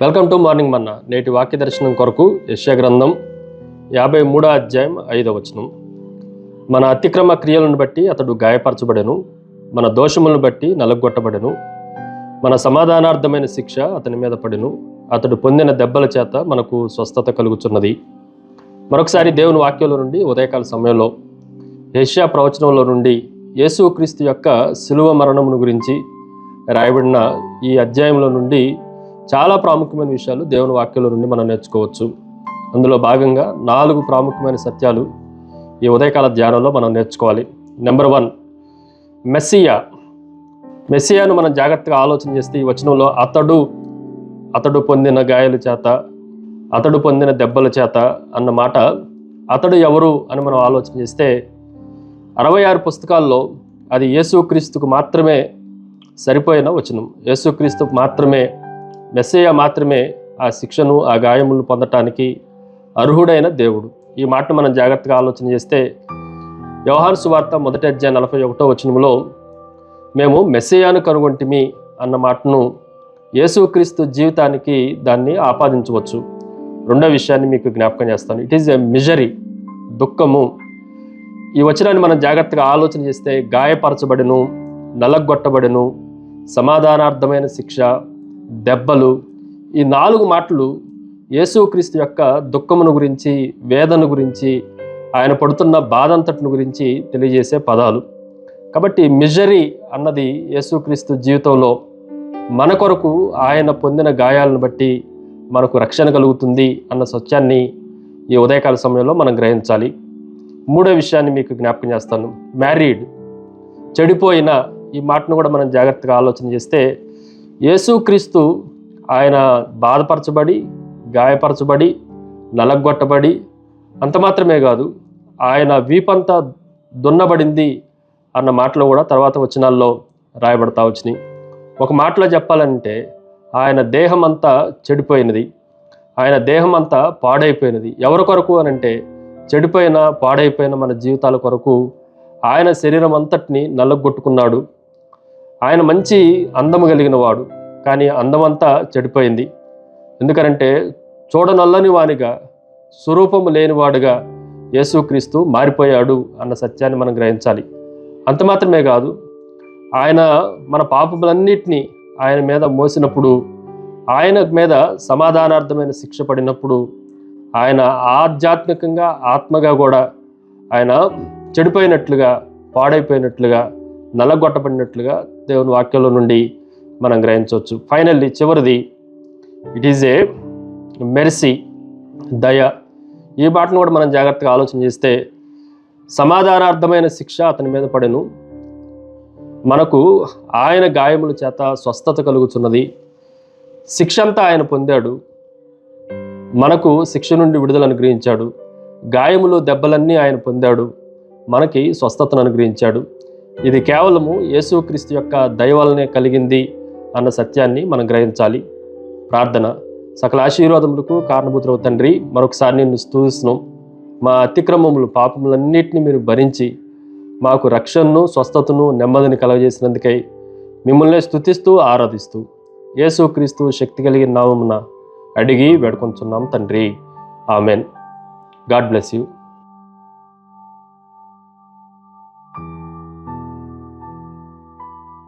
Welcome to morning మన్నా. నేటి వాక్య దర్శనం కొరకు యెషయా గ్రంథం 53వ అధ్యాయం 5వ వచనం. మన అతిక్రమ క్రియలను బట్టి అతడు గాయపరచబడెను, మన దోషములను బట్టి నలగొట్టబడెను, మన సమాధానార్థమైన శిక్ష అతని మీద పడెను, అతడు పొందిన దెబ్బల చేత మనకు స్వస్థత కలుగుచున్నది. మరొకసారి దేవుని వాక్యంలో నుండి ఉదయకాల సమయంలో యెషయా ప్రవచనంలో నుండి యేసుక్రీస్తు యొక్క శిలువ మరణమును గురించి రాయబడిన ఈ అధ్యాయంలో నుండి చాలా ప్రాముఖ్యమైన విషయాలు దేవుని వాక్యంలో నుండి మనం నేర్చుకోవచ్చు. అందులో భాగంగా 4 ప్రాముఖ్యమైన సత్యాలు ఈ ఉదయకాల ధ్యానంలో మనం నేర్చుకోవాలి. నెంబర్ 1, మెస్సియాను మనం జాగ్రత్తగా ఆలోచన చేస్తే ఈ వచనంలో అతడు పొందిన గాయాల చేత, అతడు పొందిన దెబ్బల చేత అన్న మాట, అతడు ఎవరు అని మనం ఆలోచన చేస్తే 66 పుస్తకాల్లో అది యేసుక్రీస్తుకు మాత్రమే సరిపోయిన వచనం. యేసుక్రీస్తుకు మాత్రమే, మెస్సియా మాత్రమే ఆ శిక్షను, ఆ గాయములను పొందటానికి అర్హుడైన దేవుడు. ఈ మాటను మనం జాగ్రత్తగా ఆలోచన చేస్తే యోహాను సువార్త 1వ అధ్యాయం 41వ వచనంలో మేము మెస్సియాను కనుగొంటిమి అన్న మాటను యేసుక్రీస్తు జీవితానికి దాన్ని ఆపాదించవచ్చు. రెండో విషయాన్ని మీకు జ్ఞాపకం చేస్తాను. ఇట్ ఈజ్ ఎ మిజరీ, దుఃఖము. ఈ వచనాన్ని మనం జాగ్రత్తగా ఆలోచన చేస్తే గాయపరచబడెను, నలగొట్టబడెను, సమాధానార్థమైన శిక్ష, దెబ్బలు, ఈ 4 మాటలు యేసుక్రీస్తు యొక్క దుఃఖమును గురించి, వేదన గురించి, ఆయన పడుతున్న బాధంతటిని గురించి తెలియజేసే పదాలు. కాబట్టి మిజరీ అన్నది యేసుక్రీస్తు జీవితంలో మన కొరకు ఆయన పొందిన గాయాలను బట్టి మనకు రక్షణ కలుగుతుంది అన్న సత్యాన్ని ఈ ఉదయకాల సమయంలో మనం గ్రహించాలి. మూడో విషయాన్ని మీకు జ్ఞాపకం చేస్తాను. మ్యారీడ్, చెడిపోయిన, ఈ మాటను కూడా మనం జాగ్రత్తగా ఆలోచన చేస్తే యేసుక్రీస్తు ఆయన బాధపరచబడి, గాయపరచబడి, నలగొట్టబడి, అంత మాత్రమే కాదు, ఆయన వీపంతా దున్నబడింది అన్న మాటలు కూడా తర్వాత వచనాల్లో రాయబడతా వచ్చినాయి. ఒక మాటలో చెప్పాలంటే ఆయన దేహం అంతా చెడిపోయినది, ఆయన దేహం అంతా పాడైపోయినది. ఎవరి కొరకు అనంటే చెడిపోయిన, పాడైపోయిన మన జీవితాల కొరకు ఆయన శరీరం అంతటిని నల్లగొట్టుకున్నాడు. ఆయన మంచి అందము కలిగిన వాడు, కానీ అందమంతా చెడిపోయింది. ఎందుకనంటే చూడనొల్లని వానిగా, స్వరూపము లేనివాడుగా యేసుక్రీస్తు మారిపోయాడు అన్న సత్యాన్ని మనం గ్రహించాలి. అంత మాత్రమే కాదు, ఆయన మన పాపములన్నిటినీ ఆయన మీద మోసినప్పుడు, ఆయన మీద సమాధానార్థమైన శిక్ష పడినప్పుడు, ఆయన ఆధ్యాత్మికంగా, ఆత్మగా కూడా ఆయన చెడిపోయినట్లుగా, పాడైపోయినట్లుగా, నలగొట్టబడినట్లుగా దేవుని వాక్యంలో నుండి మనం గ్రహించవచ్చు. ఫైనల్లీ చివరిది, ఇట్ ఈజ్ ఏ మెర్సీ, దయ. ఈ మాటను కూడా మనం జాగ్రత్తగా ఆలోచన చేస్తే సమాధానార్థమైన శిక్ష అతని మీద పడెను, మనకు ఆయన గాయముల చేత స్వస్థత కలుగుతున్నది. శిక్ష అంతా ఆయన పొందాడు, మనకు శిక్ష నుండి విడుదల అనుగ్రహించాడు. గాయములు, దెబ్బలన్నీ ఆయన పొందాడు, మనకి స్వస్థతను అనుగ్రహించాడు. ఇది కేవలము యేసుక్రీస్తు యొక్క దయ వలనే కలిగింది అన్న సత్యాన్ని మనం గ్రహించాలి. ప్రార్థన. సకల ఆశీర్వాదములకు కారణభూతుడవు తండ్రి, మరొకసారి నిన్ను స్తుతిస్తున్నాం. మా అతిక్రమములు, పాపములన్నిటిని మీరు భరించి మాకు రక్షణను, స్వస్థతను, నెమ్మదిని కలగజేసినందుకై మిమ్మల్ని స్తుతిస్తూ, ఆరాధిస్తూ యేసుక్రీస్తు శక్తి కలిగిన నామమున అడిగి వేడుకొంచున్నాం తండ్రి. ఆమెన్. God bless you.